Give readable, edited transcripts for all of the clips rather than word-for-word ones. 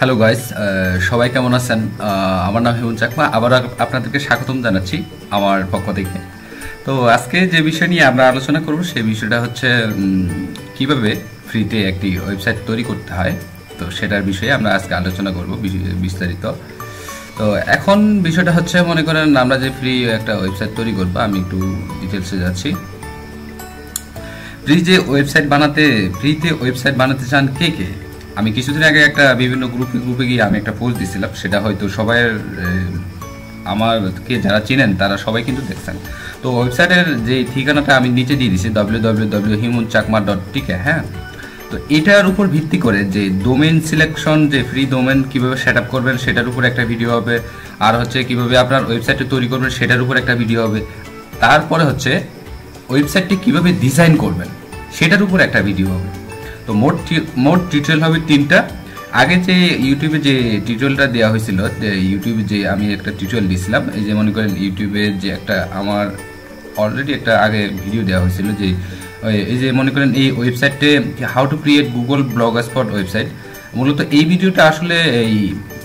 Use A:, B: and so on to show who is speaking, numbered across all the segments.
A: Hello guys, সবাই কেমন আছেন? আমার নাম হেমন্ত চাকমা। আবার আপনাদেরকে স্বাগতম জানাচ্ছি আমার পক্ষ থেকে। তো আজকে যে বিষয় নিয়ে আমরা আলোচনা করব সেই বিষয়টা হচ্ছে কিভাবে ফ্রিতে একটি ওয়েবসাইট তৈরি করতে হয়। তো সেটার বিষয়ে আমরা আজকে আলোচনা করব বিস্তারিত। তো এখন বিষয়টা হচ্ছে, মনে করেন আমরা যে ফ্রি একটা ওয়েবসাইট তৈরি করব, আমি একটু ডিটেলসে যাচ্ছি। ফ্রিতে ওয়েবসাইট বানাতে চান কে কে? আমি কিছুদিন আগে একটা বিভিন্ন গ্রুপে গিয়ে আমি একটা পোস্ট দিছিলাম, সেটা হয়তো সবাই আমারকে যারা চিনেন তারা সবাই কিন্তু দেখছেন। তো ওয়েবসাইটের যে ঠিকানাটা আমি নিচে দিয়ে দিচ্ছি www.hemunchakma.tk। হ্যাঁ, তো এটার উপর ভিত্তি করে যে ডোমেইন সিলেকশন, যে ফ্রি ডোমেইন কীভাবে সেট আপ করবেন সেটার উপর একটা ভিডিও হবে, আর হচ্ছে কীভাবে আপনার ওয়েবসাইটটা তৈরি করবেন সেটার উপর একটা ভিডিও হবে, তারপরে হচ্ছে ওয়েবসাইটটি কীভাবে ডিজাইন করবেন সেটার উপর একটা ভিডিও হবে। তো মোট টিউটোরিয়াল হবে 3টা। আগে যে ইউটিউবে যে টিউটোরিয়ালটা দেওয়া হয়েছিল, যে ইউটিউবে যে আমি একটা টিউটোরিয়াল দিয়েছিলাম, এই যে মনে করেন ইউটিউবে যে একটা আমার অলরেডি একটা আগে ভিডিও দেওয়া হয়েছিল, যে এই যে মনে করেন এই ওয়েবসাইটে how to create Google blogspot website. মূলত এই ভিডিওটা আসলে এই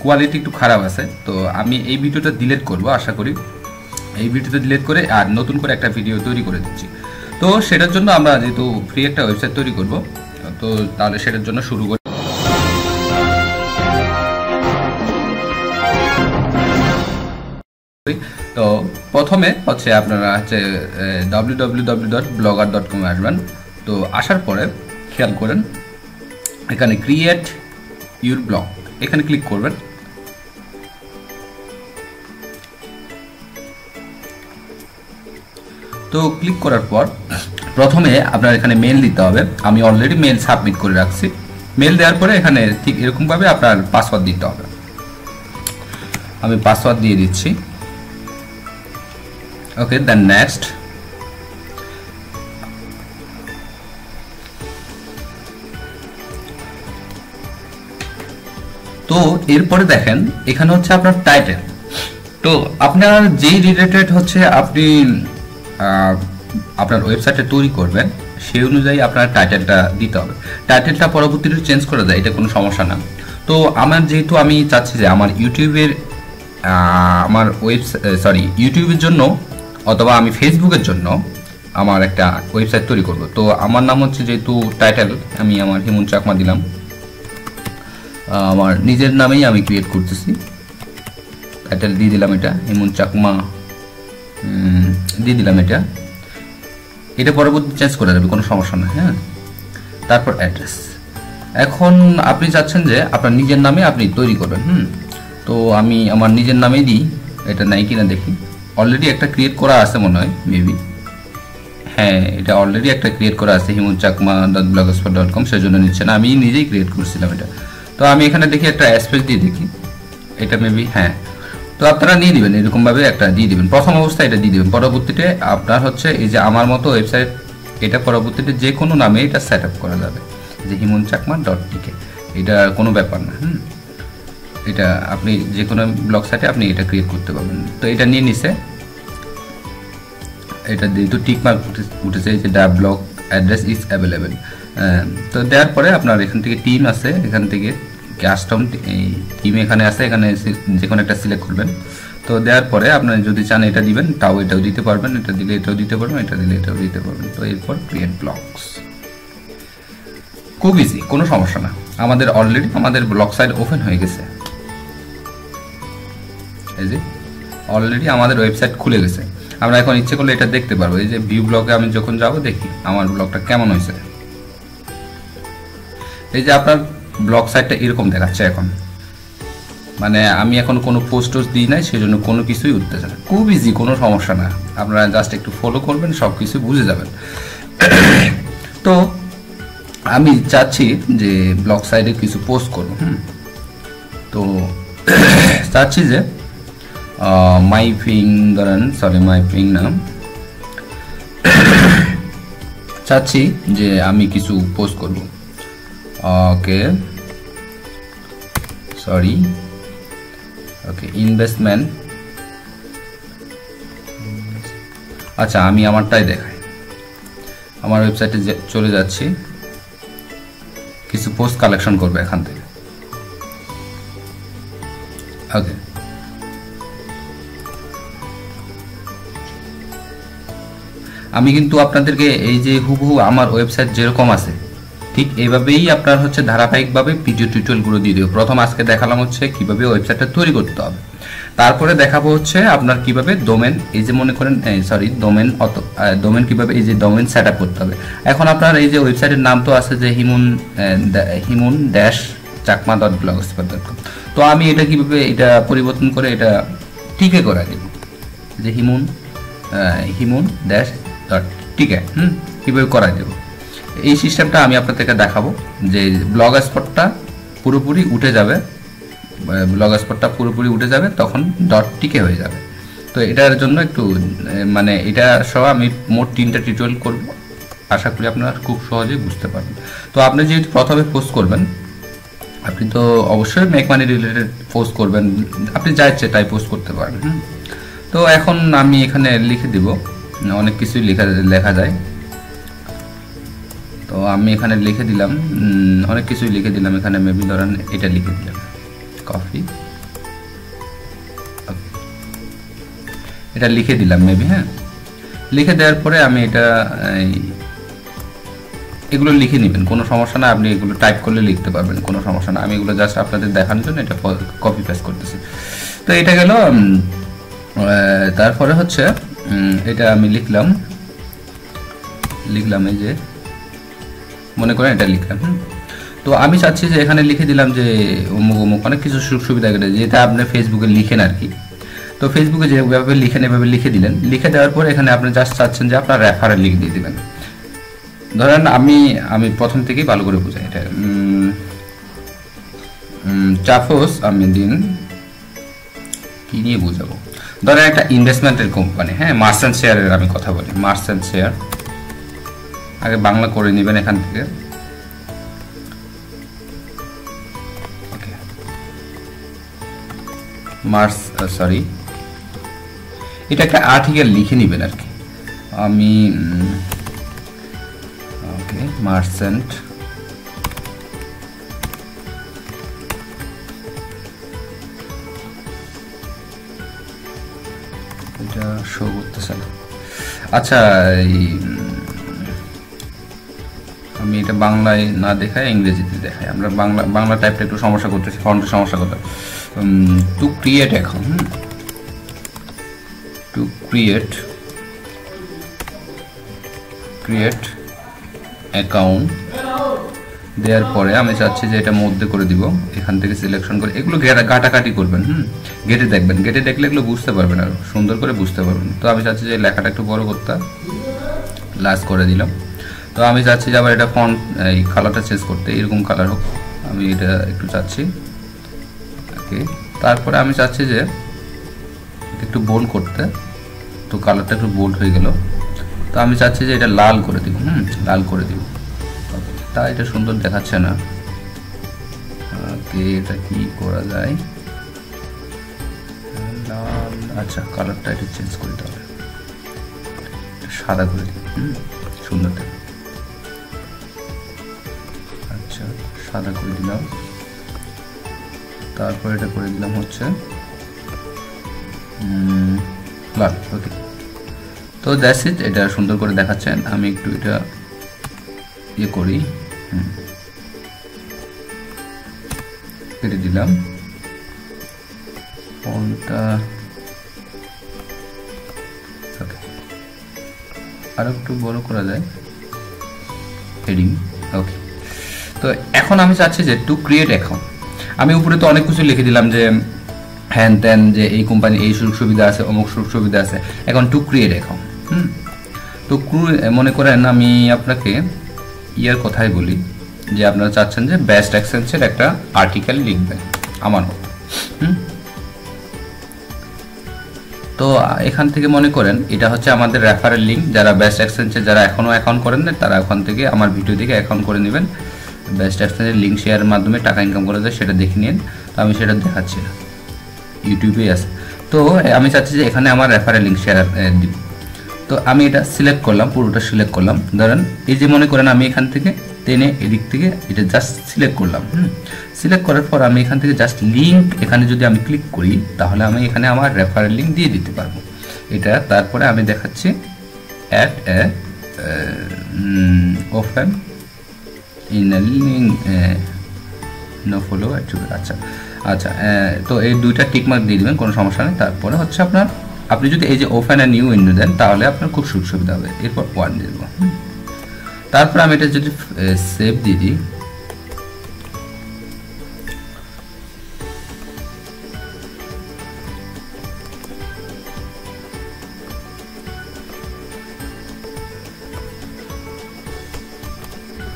A: কোয়ালিটি একটু খারাপ আছে, তো আমি এই ভিডিওটা ডিলিট করব। আশা করি এই ভিডিওটা ডিলিট করে আর নতুন করে একটা ভিডিও তৈরি করে দিচ্ছি। তো সেটার জন্য আমরা যেহেতু ফ্রি একটা ওয়েবসাইট তৈরি করব, তো তাহলে সেটার জন্য শুরু করি। তো প্রথমে হচ্ছে আপনারা হচ্ছে www.blogger.com আসবেন। তো আসার পরে খেয়াল করেন এখানে ক্রিয়েট ইউর ব্লগ, এখানে ক্লিক করবেন। তো ক্লিক করার পর প্রথমে আপনার এখানে মেল দিতে হবে। আমি অলরেডি মেল সাবমিট করে রাখছি। মেল দেওয়ার পরে এখানে ঠিক এরকমভাবে আপনার পাসওয়ার্ড দিতে হবে। আমি পাসওয়ার্ড দিয়ে দিচ্ছি। ওকে, দেন নেক্সট। তো এরপরে দেখেন এখানে হচ্ছে আপনার টাইটেল। তো আপনার যেই রিলেটেড হচ্ছে আপনি আপনার ওয়েবসাইটে তৈরি করবেন সেই অনুযায়ী আপনার টাইটেলটা দিতে হবে। টাইটেলটা পরবর্তীতে চেঞ্জ করা যায়, এটা কোনো সমস্যা না। তো আমার যেহেতু আমি চাচ্ছি যে আমার ইউটিউবের জন্য অথবা আমি ফেসবুকের জন্য আমার একটা ওয়েবসাইট তৈরি করব। তো আমার নাম হচ্ছে, যেহেতু টাইটেল আমি আমার হেমন্ত চাকমা দিলাম, আমার নিজের নামেই আমি ক্রিয়েট করতেছি। টাইটেল দিয়ে দিলাম, এটা হেমন্ত চাকমা দিয়ে দিলাম। এটা পরবর্তী চেঞ্জ করা যাবে, কোনো সমস্যা না। হ্যাঁ, তারপর অ্যাড্রেস। এখন আপনি চাচ্ছেন যে আপনার নিজের নামে আপনি তৈরি করবেন। তো আমি আমার নিজের নামেই দিই। এটা নাই কিনা দেখি। অলরেডি একটা ক্রিয়েট করা আছে মনে হয়, মেবি। হ্যাঁ, এটা অলরেডি একটা ক্রিয়েট করা আছে, hemunchakma.blogspot.com, সেজন্য নিচ্ছে না, আমি নিজেই ক্রিয়েট করছিলাম এটা। তো আমি এখানে দেখি একটা স্পেস দিয়ে দেখি, এটা মেবি। হ্যাঁ, তো আপনারা নিয়ে দিবেন, এরকমভাবে একটা দিয়ে দিবেন। প্রথম অবস্থায় এটা দিয়ে দিবেন, পরবর্তীতে আপনার হচ্ছে এই যে আমার মতো ওয়েবসাইট, এটা পরবর্তীতে যে কোনো নামে এটা সেট আপ করা যাবে, যে hemunchakma.tk, এটা কোনো ব্যাপার না। এটা আপনি যে কোনো ব্লগ সাইটে আপনি এটা ক্রিয়েট করতে পারবেন। তো এটা নিয়ে নিছে, এটা যেহেতু টিক মার্ক উঠেছে, যে the blog address is available. তো দেওয়ার পরে আপনার এখান থেকে টিম আছে, এখান থেকে কাস্টম এই টিম এখানে আছে, এখানে যে কোনো একটা সিলেক্ট করবেন। তো দেওয়ার পরে আপনার যদি চান এটা দিবেন, তাও এটাও দিতে পারবেন, এটা দিলে এটাও দিতে পারবেন, এটা দিলে এটাও দিতে পারবেন। তো এরপর ক্রিয়েট ব্লগস, খুব ইজি, কোনো সমস্যা না। আমাদের অলরেডি আমাদের ব্লগ সাইট ওপেন হয়ে গেছে, এই যে অলরেডি আমাদের ওয়েবসাইট খুলে গেছে। আমরা এখন ইচ্ছে করলে এটা দেখতে পারবো। এই যে ভিউ ব্লগে আমি যখন যাবো, দেখি আমার ব্লগটা কেমন হয়েছে। এই যে আপনার ব্লগ সাইটটা এরকম দেখাচ্ছে এখন, মানে আমি এখন কোনো পোস্ট দিই নাই, সেজন্য কোনো কিছুই উঠতেছে না। খুব ইজি, কোনো সমস্যা না। আপনারা জাস্ট একটু ফলো করবেন, সব কিছু বুঝে যাবেন। তো আমি চাচ্ছি যে ব্লগ সাইটে কিছু পোস্ট করব। তো চাচ্ছি যে মাই পিং নাম চাচ্ছি যে আমি কিছু পোস্ট করব। ওকে ইনভেস্টমেন্ট। আচ্ছা, আমি আমারটাই দেখাই। আমার ওয়েবসাইটে চলে যাচ্ছি, কিছু পোস্ট কালেকশন করবে এখান থেকে। ওকে, আমি কিন্তু আপনাদেরকে এই যে হুবহু আমার ওয়েবসাইট যেরকম আছে ঠিক এইভাবেই আপনার হচ্ছে ধারাবাহিকভাবে ভিডিও টিউটোরিয়ালগুলো দিয়ে দেবো। প্রথম আজকে দেখালাম হচ্ছে কিভাবে ওয়েবসাইটটা তৈরি করতে হবে, তারপরে দেখাবো হচ্ছে আপনার কিভাবে ডোমেন, এই যে মনে করেন ডোমেন কিভাবে এই যে ডোমেন সেট আপ করতে হবে। এখন আপনার এই যে ওয়েবসাইটের নাম তো আছে যে himun-chakma.blogspot.com। তো আমি এটা কিভাবে এটা পরিবর্তন করে এটা টিকে করে দেব যে himun-tk কিভাবে করা দেব, এই সিস্টেমটা আমি আপনাদেরকে দেখাবো। যে ব্লগস্পটটা পুরোপুরি উঠে যাবে, তখন .tk হয়ে যাবে। তো এটার জন্য একটু মানে এটা সহ আমি মোট 3টা টিউটোরিয়াল করব, আশা করি আপনারা খুব সহজেই বুঝতে পারবেন। তো আপনি যেহেতু প্রথমে পোস্ট করবেন, আপনি তো অবশ্যই মেক মানি রিলেটেড পোস্ট করবেন, আপনি যা ইচ্ছে তাই পোস্ট করতে পারেন। তো এখন আমি এখানে লিখে দিব, অনেক কিছুই লেখা যায়। তো আমি এখানে লিখে দিলাম, অনেক কিছুই লিখে দিলাম। এখানে মেবি ধরেন এটা লিখে দিলাম কফি, এটা লিখে দিলাম মেবি। হ্যাঁ, লিখে দেওয়ার পরে আমি এটা এগুলো লিখে নেবেন, কোনো সমস্যা না, আপনি এগুলো টাইপ করলে লিখতে পারবেন, কোনো সমস্যা না। আমি এগুলো জাস্ট আপনাদের দেখানোর জন্য এটা কপি পেস্ট করতেছি। তো এটা গেল। তারপরে হচ্ছে এটা আমি লিখলাম এই যে মনে করেন এটা লিখলাম। তো আমি চাচ্ছি যে এখানে লিখে দিলাম যে অমুক অমুক অনেক কিছু সুযোগ সুবিধা করে, যেটা আপনি ফেসবুকে লিখেন আর কি। তো ফেসবুকে যেভাবে লিখেন এভাবে লিখে দিলেন। লিখে দেওয়ার পর এখানে আপনি জাস্ট চাচ্ছেন যে আপনার রেফারেল লিঙ্ক দিয়ে দিবেন। ধরেন আমি প্রথম থেকেই ভালো করে বুঝাই এটা। চাফোস আমি দিন কি নিয়ে বুঝাবো, ধরেন একটা ইনভেস্টমেন্টের কোম্পানি, হ্যাঁ, মার্চেন্ট শেয়ারের আমি কথা বলি। মার্চেন্ট শেয়ার আগে বাংলা করে নেবেন এখান থেকে। ওকে, এটা একটা আর্টিকেল লিখে নেবেন আর কি। আমি ওকে মার্চেন্ট এটা শো করতেছে না। আচ্ছা, আমি এটা বাংলায় না দেখাই ইংরেজিতে দেখাই। আমরা বাংলা টাইপটা একটু সমস্যা করতেছি, ফন্টের সমস্যা করতে। To create account, to create account দেওয়ার পরে আমি চাচ্ছি যে এটা মধ্যে করে দিব, এখান থেকে সিলেকশন করে এগুলো ঘাটাঘাটি করবেন। গেটে দেখবেন, গেটে দেখলে এগুলো বুঝতে পারবেন, আর সুন্দর করে বুঝতে পারবেন। তো আমি চাচ্ছি যে লেখাটা একটু বড় করতে, লাস্ট করে দিলাম। তো আমি চাচ্ছি যে আবার এটা ফন্ট এই কালারটা চেঞ্জ করতে, এরকম কালার হোক, আমি এটা একটু চাচ্ছি। ওকে, তারপরে আমি চাচ্ছি যে একটু বোল্ড করতে, তো কালারটা একটু বোল্ড হয়ে গেল। তো আমি চাচ্ছি যে এটা লাল করে দিব, লাল করে দিব। তা এটা সুন্দর দেখাচ্ছে না। ওকে, এটা কি করা যায়, লাল, আচ্ছা কালারটা এটা চেঞ্জ করতে হবে, সাদা করে দিই, সুন্দর দেখ। আচ্ছা, সাদা করে দিলাম। তারপর এটা করে দিলাম হচ্ছে লাল। ওকে, তো দ্যাটস ইট, এটা সুন্দর করে দেখাচ্ছেন। আমি একটু এটা ইয়ে করি, কেটে দিলাম ফন্টটা। ওকে, আর একটু বড় করা যায় হেডিং। ওকে, তো এখন আমি চাচ্ছি যে টু ক্রিয়েট অ্যাকাউন্ট। আমি উপরে তো অনেক কিছু লিখে দিলাম যে হ্যান ত্যান, যে এই কোম্পানি এই সুযোগ সুবিধা আছে, অমুক সুযোগ সুবিধা আছে। এখন টু ক্রিয়েট অ্যাকাউন্ট, তো মনে করেন আমি আপনাকে ইয়ার কথাই বলি যে আপনারা চাচ্ছেন যে বেস্ট এক্সচেঞ্জের একটা আর্টিকেল লিখবেন আমার মতো। তো এখান থেকে মনে করেন এটা হচ্ছে আমাদের রেফারেল লিঙ্ক। যারা বেস্ট এক্সচেঞ্জে যারা এখনও অ্যাকাউন্ট করেন না, তারা ওখান থেকে আমার ভিডিও দেখে অ্যাকাউন্ট করে নেবেন। বেস্ট এক্সচেঞ্জের লিঙ্ক শেয়ারের মাধ্যমে টাকা ইনকাম করা যায়, সেটা দেখে নিন। তো আমি সেটা দেখাচ্ছি না, ইউটিউবেই আছে। তো আমি চাচ্ছি যে এখানে আমার রেফারেল লিঙ্ক শেয়ার দিব। তো আমি এটা সিলেক্ট করলাম, পুরোটা সিলেক্ট করলাম। ধরেন এই যে মনে করেন আমি এখান থেকে টেনে এদিক থেকে এটা জাস্ট সিলেক্ট করলাম। সিলেক্ট করার পর আমি এখান থেকে জাস্ট লিঙ্ক, এখানে যদি আমি ক্লিক করি তাহলে আমি এখানে আমার রেফারেল লিঙ্ক দিয়ে দিতে পারবো এটা। তারপরে আমি দেখাচ্ছি add a open in a link no follow. আচ্ছা আচ্ছা, তো এই দুইটা টিকমার্ক দিয়ে দেবেন, কোনো সমস্যা নেই। তারপরে হচ্ছে আপনি যদি এই যে ওপেন এ নিউ উইন্ডো দেন তাহলে আপনার খুব সুবিধা হবে। এরপর 1 দিয়ে দেবো। তারপর আমি এটা যদি সেভ দিয়ে দিই,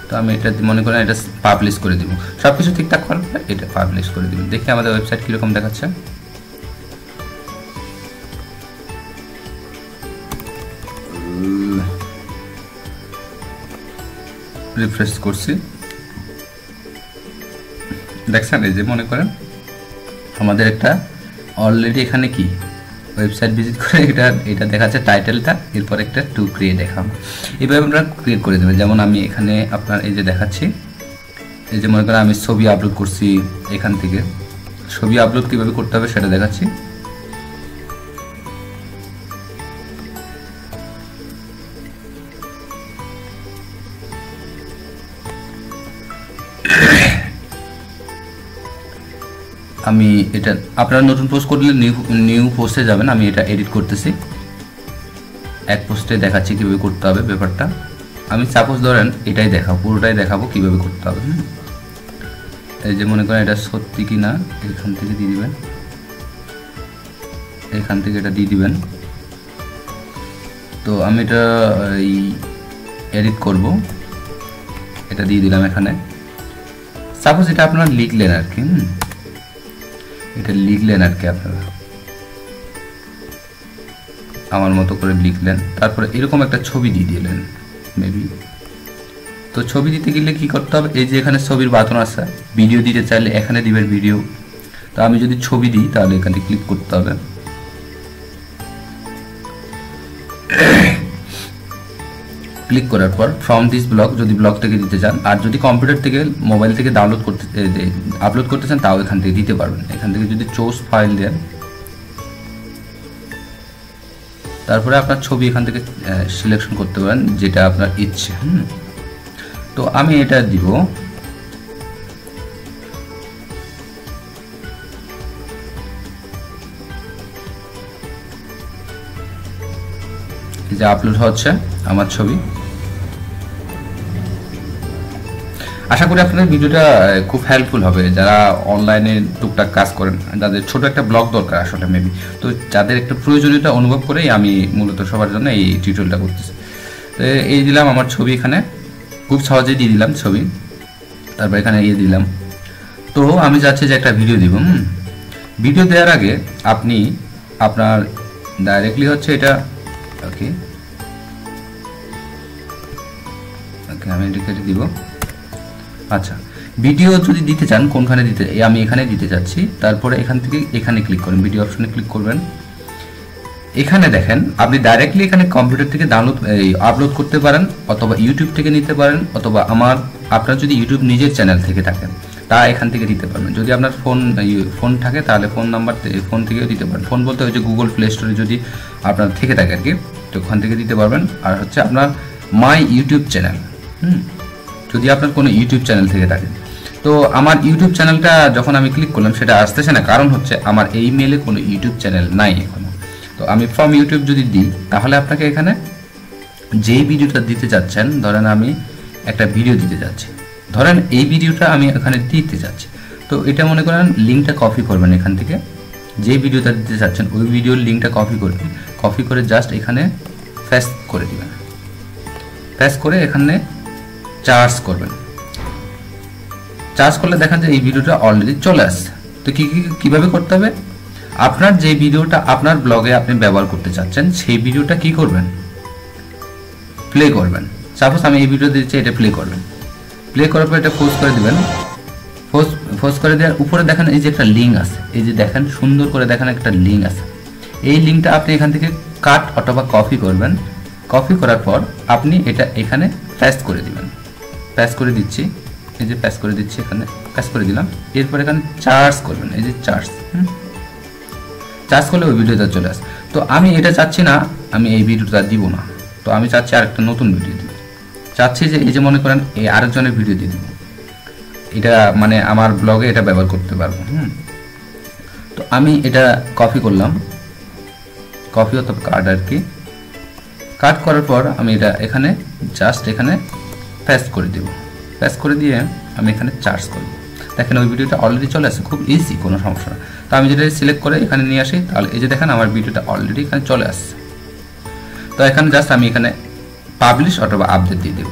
A: তো আমি এটা মনে করেন এটা পাবলিশ করে দিব। সব কিছু ঠিকঠাক করার পরে এটা পাবলিশ করে দিব। দেখি আমাদের ওয়েবসাইট কীরকম দেখাচ্ছে। রিফ্রেশ করছি, দেখছেন এই যে মনে করেন আমাদের একটা অলরেডি এখানে কি ওয়েবসাইট ভিজিট করে এটা দেখাচ্ছে টাইটেলটা, এরপর একটা টু ক্রিয়েট দেখাবো। এইভাবে আমরা ক্রিয়েট করে দেবেন। যেমন আমি এখানে আপনার এই যে দেখাচ্ছি, এই যে মনে করেন আমি ছবি আপলোড করছি, এখান থেকে ছবি আপলোড কীভাবে করতে হবে সেটা দেখাচ্ছি। আমি এটা আপনারা নতুন পোস্ট করলে নিউ পোস্টে যাবেন। আমি এটা এডিট করতেছি, এক পোস্টে দেখাচ্ছি কীভাবে করতে হবে ব্যাপারটা। আমি সাপোজ ধরেন এটাই দেখাবো, পুরোটাই দেখাবো কীভাবে করতে হবে। এই যে মনে করেন এটা সত্যি কি না, এখান থেকে দিয়ে দিবেন, এখান থেকে এটা দিয়ে দিবেন। তো আমি এটা এই এডিট করব, এটা দিয়ে দিলাম এখানে। সাপোজ এটা আপনারা লিখলেন আর কি, এটা লিখলেন আর কি, আপনারা আমার মতো করে লিখলেন। তারপরে এরকম একটা ছবি দিয়ে দিলেন মেবি। তো ছবি দিতে গেলে কি করতে হবে, এই যে এখানে ছবির বাটন আছে, ভিডিও দিতে চাইলে এখানে দিবেন ভিডিও। তো আমি যদি ছবি দিই তাহলে এখানে ক্লিক করতে হবে। ক্লিক করার পর ফ্রম দিস ব্লগ যদি ব্লগ থেকে দিতে চান, আর যদি কম্পিউটার থেকে মোবাইল থেকে ডাউনলোড করতে আপলোড করতে চান তাও এখান থেকে দিতে পারবেন। এখান থেকে যদি চুজ ফাইল দেন, তারপরে আপনার ছবি এখান থেকে সিলেকশন করতে পারেন যেটা আপনার ইচ্ছে। তো আমি এটা দিব, যে আপলোড হচ্ছে আমার ছবি। আশা করি আপনাদের ভিডিওটা খুব হেল্পফুল হবে যারা অনলাইনে টুকটাক কাজ করেন, যাদের ছোট একটা ব্লগ দরকার আসলে মেবি। তো যাদের একটা প্রয়োজনীয়তা অনুভব করেই আমি মূলত সবার জন্য এই টিউটোরিয়ালটা করতেছি। তো এই দিলাম আমার ছবি, এখানে খুব সহজেই দিয়ে দিলাম ছবি। তারপর এখানে দিলাম। তো আমি চাচ্ছি যে একটা ভিডিও দিব। ভিডিও দেওয়ার আগে আপনি আপনার ডাইরেক্টলি হচ্ছে এটা ওকে ওকে আমি এটা দিব। আচ্ছা, ভিডিও যদি দিতে চান কোনখানে দিতে, আমি এখানে দিতে যাচ্ছি। তারপরে এখান থেকে এখানে ক্লিক করবেন, ভিডিও অপশনে ক্লিক করবেন। এখানে দেখেন আপনি ডাইরেক্টলি এখানে কম্পিউটার থেকে ডাউনলোড আপলোড করতে পারেন, অথবা ইউটিউব থেকে নিতে পারেন, অথবা আপনার যদি ইউটিউব নিজের চ্যানেল থেকে থাকে তা এখান থেকে দিতে পারবেন। যদি আপনার ফোন থাকে তাহলে ফোন থেকেও দিতে পারেন। ফোন বলতে ওই যে গুগল প্লে স্টোরে যদি আপনার থেকে থাকে আর কি, তো ওখান থেকে দিতে পারবেন। আর হচ্ছে আপনার মাই ইউটিউব চ্যানেল, যদি আপনার কোনো ইউটিউব চ্যানেল থেকে থাকে। তো আমার ইউটিউব চ্যানেলটা যখন আমি ক্লিক করলাম সেটা আসতেছে না, কারণ হচ্ছে আমার এই মেলে কোনো ইউটিউব চ্যানেল নাই এখনো। তো আমি ফ্রম ইউটিউব যদি দিই তাহলে আপনাকে এখানে যেই ভিডিওটা দিতে যাচ্ছেন, ধরেন আমি একটা ভিডিও দিতে যাচ্ছি, ধরেন এই ভিডিওটা আমি এখানে দিতে যাচ্ছি। তো এটা মনে করেন লিঙ্কটা কপি করবেন, এখান থেকে যে ভিডিওটা দিতে চাচ্ছেন ওই ভিডিওর লিঙ্কটা কপি করবেন। কপি করে জাস্ট এখানে পেস্ট করে দিবেন, পেস্ট করে এখানে চার্জ করবেন। চার্জ করলে দেখেন যে এই ভিডিওটা অলরেডি চলে আসছে। তো কিভাবে করতে হবে, আপনার যে ভিডিওটা আপনার ব্লগে আপনি ব্যবহার করতে চাচ্ছেন সেই ভিডিওটা কি করবেন, প্লে করবেন। সাপোজ আমি এই ভিডিও দিচ্ছি, এটা প্লে করবেন। প্লে করার পর এটা ফোর্স করে দিবেন। ফোর্স করে দেওয়ার উপরে দেখেন এই যে একটা লিঙ্ক আছে, এই যে দেখেন সুন্দর করে দেখেন একটা লিঙ্ক আছে। এই লিঙ্কটা আপনি এখান থেকে কাট অথবা কপি করবেন। কপি করার পর আপনি এটা এখানে পেস্ট করে দিবেন। প্যাচ করে দিচ্ছি, এই যে প্যাচ করে দিচ্ছি, এখানে প্যাচ করে দিলাম। এরপর এখানে চার্জ করবেন, এই যে চার্জ, চার্জ করলে ওই ভিডিওটা চলে আসে। তো আমি এটা চাচ্ছি না, আমি এই ভিডিওটা দিব না, তো আমি চাচ্ছি আরেকটা নতুন ভিডিও দিব। চাচ্ছি যে এই যে মনে করেন এই আরেকজনের ভিডিও দিয়ে দিব, এটা মানে আমার ব্লগে এটা ব্যবহার করতে পারবো। তো আমি এটা কপি করলাম, কপি অথবা কাট আর কি। কাট করার পর আমি এটা এখানে জাস্ট এখানে পেস্ট করে দেব। পেস্ট করে দিয়ে আমি এখানে চার্জ করব। দেখেন ওই ভিডিওটা অলরেডি চলে আসে, খুব ইজি, কোনো সমস্যা না। তো আমি যেটা সিলেক্ট করে এখানে নিয়ে আসি, তাহলে এই যে দেখেন আমার ভিডিওটা অলরেডি এখানে চলে আসছে। তো এখানে জাস্ট আমি এখানে পাবলিশ অথবা আপডেট দিয়ে দেব।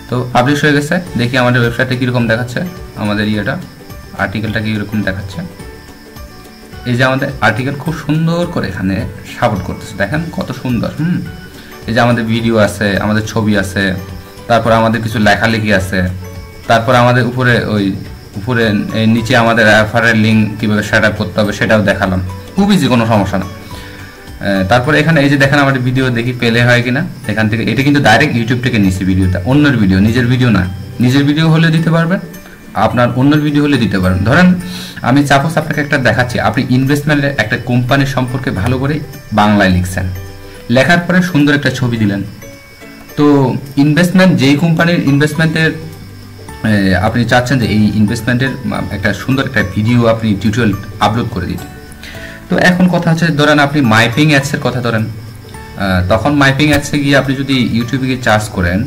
A: তো পাবলিশ হয়ে গেছে। দেখি আমাদের ওয়েবসাইটে কীরকম দেখাচ্ছে, আমাদের ইয়েটা আর্টিকেলটা কীরকম দেখাচ্ছে। এই যে আমাদের আর্টিকেল খুব সুন্দর করে এখানে সাপোর্ট করতেছে, দেখেন কত সুন্দর। এই যে আমাদের ভিডিও আছে, আমাদের ছবি আছে, তারপর আমাদের কিছু লেখালেখি আছে, তারপর আমাদের উপরে নিচে আমাদের রেফারেল লিঙ্ক কীভাবে সেট আপ করতে হবে সেটাও দেখালাম, খুব ইজি, কোনো সমস্যা না। তারপরে এখানে এই যে দেখেন আমাদের ভিডিও, দেখি পেলে হয় কিনা এখান থেকে। এটা কিন্তু ডাইরেক্ট ইউটিউব থেকে নিচ্ছি ভিডিওটা, অন্যের ভিডিও, নিজের ভিডিও না। নিজের ভিডিও হলে দিতে পারবেন, আপনার অন্যের ভিডিও হলে দিতে পারবেন। ধরেন আমি সাপোজ আপনাকে একটা দেখাচ্ছি, আপনি ইনভেস্টমেন্টের একটা কোম্পানির সম্পর্কে ভালো করে বাংলায় লিখছেন, লেখার পরে সুন্দর একটা ছবি দিলেন। তো ইনভেস্টমেন্ট, যেই কোম্পানির ইনভেস্টমেন্টের আপনি চাচ্ছেন যে এই ইনভেস্টমেন্টের একটা সুন্দর একটা ভিডিও আপনি টিউটোরিয়াল আপলোড করে দিতে। তো এখন কথা হচ্ছে, ধরেন আপনি মাইপিং অ্যাডসের কথা ধরেন, তখন মাইপিং অ্যাডসে গিয়ে আপনি যদি ইউটিউবে গিয়ে চার্জ করেন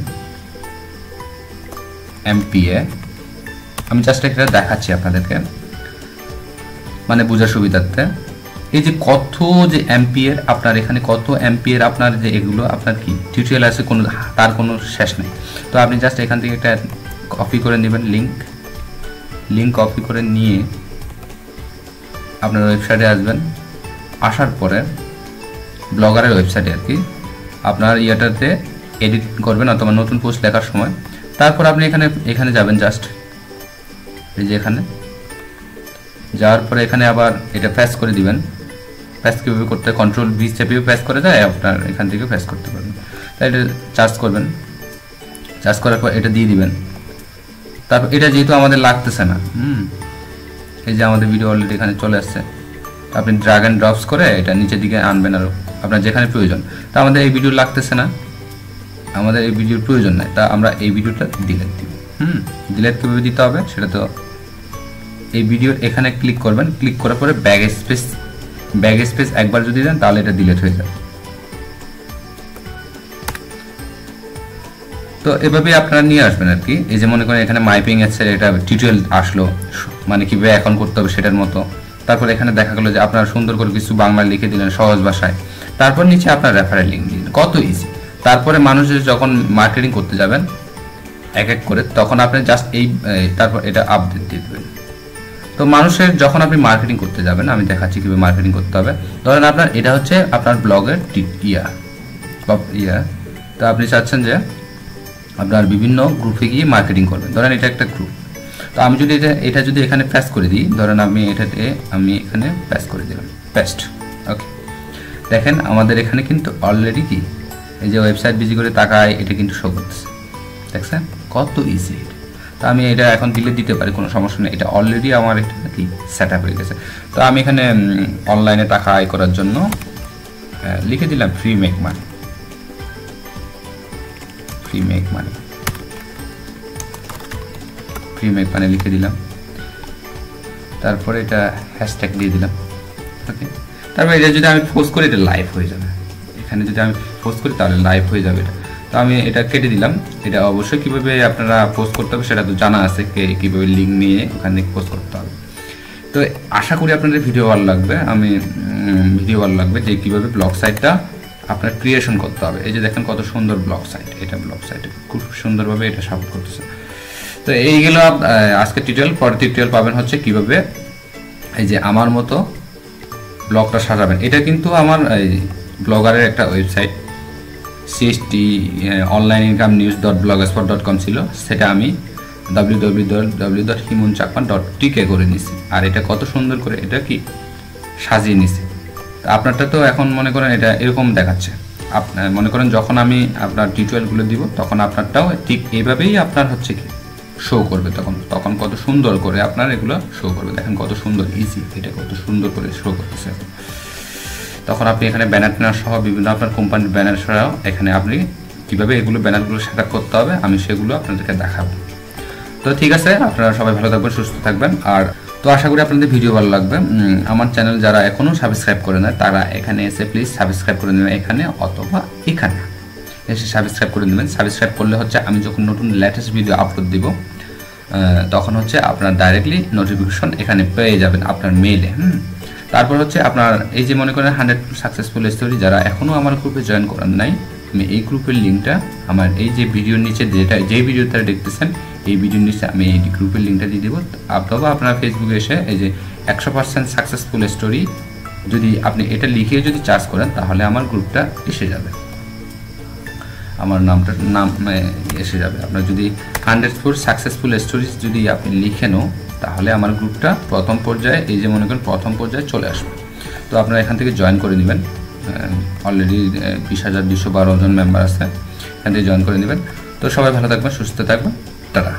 A: এমপিএ, আমি জাস্ট এটা দেখাচ্ছি আপনাদেরকে মানে বোঝার সুবিধার্থে। এই যে কত যে এমপিএর আপনার এখানে, কত এমপিএর আপনার যে এগুলো আপনার কি টিউটোরিয়াল আছে, কোনো তার কোনো শেষ নেই। তো আপনি জাস্ট এখান থেকে একটা কপি করে নেবেন, লিঙ্ক কপি করে নিয়ে আপনার ওয়েবসাইটে আসবেন। আসার পরে ব্লগারের ওয়েবসাইটে আর কি আপনার ইয়েটাতে এডিট করবেন অথবা নতুন পোস্ট লেখার সময়। তারপর আপনি এখানে যাবেন, জাস্ট এই যে এখানে যাওয়ার পরে এখানে আবার এটা প্রেস করে দিবেন। প্রেস কীভাবে করতে হয়, কন্ট্রোল ভি চেপেও প্রেস করে দেয়, আপনার এখান থেকে প্রেস করতে পারবেন। তাই এটা চার্জ করবেন, চার্জ করার পর এটা দিয়ে দিবেন। তারপর এটা যেহেতু আমাদের লাগতেছে না, এই যে আমাদের ভিডিও অলরেডি এখানে চলে আসছে, আপনি ড্র্যাগ অ্যান্ড ড্রপস করে এটা নিচের দিকে আনবেন আরও আপনার যেখানে প্রয়োজন। তা আমাদের এই ভিডিও লাগতেছে না, আমাদের এই ভিডিওর প্রয়োজন নাই, তা আমরা এই ভিডিওটা ডিলিট দিব। ডিলিট কীভাবে দিতে হবে সেটা তো এই ভিডিওর এখানে ক্লিক করবেন, ক্লিক করার পরে ব্যাক স্পেস একবার যদি দেন তাহলে এটা ডিলিট হয়ে যাবে। তো এভাবে আপনারা নিয়ে আসবেন আর কি। এই যে মনে করেন এখানে মাইপিং আছে, এটা টিউটোরিয়াল আসলো, মানে কিভাবে এখন করতে হবে সেটার মতো। তারপর এখানে দেখা গেলো যে আপনারা সুন্দর করে কিছু বাংলা লিখে দিলেন সহজ ভাষায়, তারপর নিচে আপনার রেফারেল লিঙ্ক দিলেন, কত ইজি। তারপরে মানুষের যখন মার্কেটিং করতে যাবেন এক এক করে, তখন আপনি জাস্ট তারপর এটা আপডেট দিয়ে দেবেন। তো মানুষের যখন আপনি মার্কেটিং করতে যাবেন, আমি দেখাচ্ছি কীভাবে মার্কেটিং করতে হবে। ধরেন আপনার এটা হচ্ছে আপনার ব্লগের ইয়া, তো আপনি চাচ্ছেন যে আপনার বিভিন্ন গ্রুপে গিয়ে মার্কেটিং করবেন। ধরেন এটা একটা গ্রুপ, তো আমি যদি এটা যদি এখানে প্রেস করে দিই, ধরেন আমি এখানে প্রেস করে দিলাম, পেস্ট। ওকে, দেখেন আমাদের এখানে কিন্তু অলরেডি কি এই যে ওয়েবসাইট ভিজিট করে তাকায়, এটা কিন্তু শো করতেছে, দেখছেন কত ইজি। তো আমি এটা এখন ডিলিট দিতে পারি, কোনো সমস্যা নেই, এটা অলরেডি আমার এটা কি সেট আপ হয়ে গেছে। তো আমি এখানে অনলাইনে টাকা আয় করার জন্য লিখে দিলাম free make money, free make money লিখে দিলাম। তারপরে এটা হ্যাশট্যাগ দিয়ে দিলাম। ওকে, তারপরে এটা যদি আমি পোস্ট করি এটা লাইভ হয়ে যাবে, এখানে যদি আমি পোস্ট করি তাহলে লাইভ হয়ে যাবে এটা। তো আমি এটা কেটে দিলাম। এটা অবশ্যই কীভাবে আপনারা পোস্ট করতে হবে সেটা তো জানা আছে, কীভাবে লিঙ্ক নিয়ে ওখান থেকে পোস্ট করতে হবে। তো আশা করি আপনাদের ভিডিও ভালো লাগবে যে কীভাবে ব্লগ সাইটটা আপনার ক্রিয়েশন করতে হবে। এই যে দেখেন কত সুন্দর ব্লগ সাইট, এটা ব্লগ সাইট খুব সুন্দরভাবে এটা সাপোর্ট করতেছে। তো এইগুলো আজকে টিউটোরিয়াল, পরের টিউটোরিয়াল পাবেন হচ্ছে কীভাবে এই যে আমার মতো ব্লগটা সাজাবেন। এটা কিন্তু আমার এই ব্লগারের একটা ওয়েবসাইট CST onlineincomenews.blogspot.com ছিল, সেটা আমি www.himunchakma.tk করে নিছি। আর এটা কত সুন্দর করে এটা কি সাজিয়ে নিছি। আপনারটা তো এখন মনে করেন এটা এরকম দেখাচ্ছে, আপনার মনে করেন যখন আমি আপনার টিউটোরিয়ালগুলো দিব তখন আপনারটাও ঠিক এইভাবেই আপনার হচ্ছে কি শো করবে, তখন কত সুন্দর করে আপনার এগুলো শো করবে। দেখেন কত সুন্দর ইজি, এটা কত সুন্দর করে শো করতেছে। তখন আপনি এখানে ব্যানার ট্যানার সহ বিভিন্ন আপনার কোম্পানির ব্যানার সহ এখানে আপনি কীভাবে এগুলো ব্যানারগুলো সেট আপ করতে হবে আমি সেগুলো আপনাদেরকে দেখাবো। তো ঠিক আছে, আপনারা সবাই ভালো থাকবেন, সুস্থ থাকবেন। আর তো আশা করি আপনাদের ভিডিও ভালো লাগবে। আমার চ্যানেল যারা এখনও সাবস্ক্রাইব করে না তারা এখানে এসে প্লিজ সাবস্ক্রাইব করে নেবেন, এখানে অথবা এখানে এসে সাবস্ক্রাইব করে নেবেন। সাবস্ক্রাইব করলে হচ্ছে আমি যখন নতুন লেটেস্ট ভিডিও আপলোড দিব তখন হচ্ছে আপনার ডাইরেক্টলি নোটিফিকেশন এখানে পেয়ে যাবেন আপনার মেইলে। তারপর হচ্ছে আপনার এই যে মনে করেন 100 সাকসেসফুল স্টোরি যারা এখনও আমার গ্রুপে জয়েন করেন নাই, আমি এই গ্রুপের লিঙ্কটা আমার এই যে ভিডিওর নিচে যে ভিডিওটা দেখতেছেন এই ভিডিওর নিচে আমি এই গ্রুপের লিঙ্কটা দিয়ে দেবো। অথবা আপনার ফেসবুকে এসে এই যে 100% সাকসেসফুল স্টোরি যদি আপনি এটা লিখে যদি চার্জ করেন তাহলে আমার গ্রুপটা এসে যাবে, আমার নাম এসে যাবে। আপনার যদি 100 সাকসেসফুল স্টোরিজ যদি আপনি লিখেনও তাহলে আমার গ্রুপটা প্রথম পর্যায়ে এই যে মনে করেন প্রথম পর্যায়ে চলে আসবে। তো আপনারা এখান থেকে জয়েন করে নেবেন, অলরেডি 20,212 জন মেম্বার আছে, এখান থেকে জয়েন করে নেবেন। তো সবাই ভালো থাকবেন, সুস্থ থাকবেন, টাটা।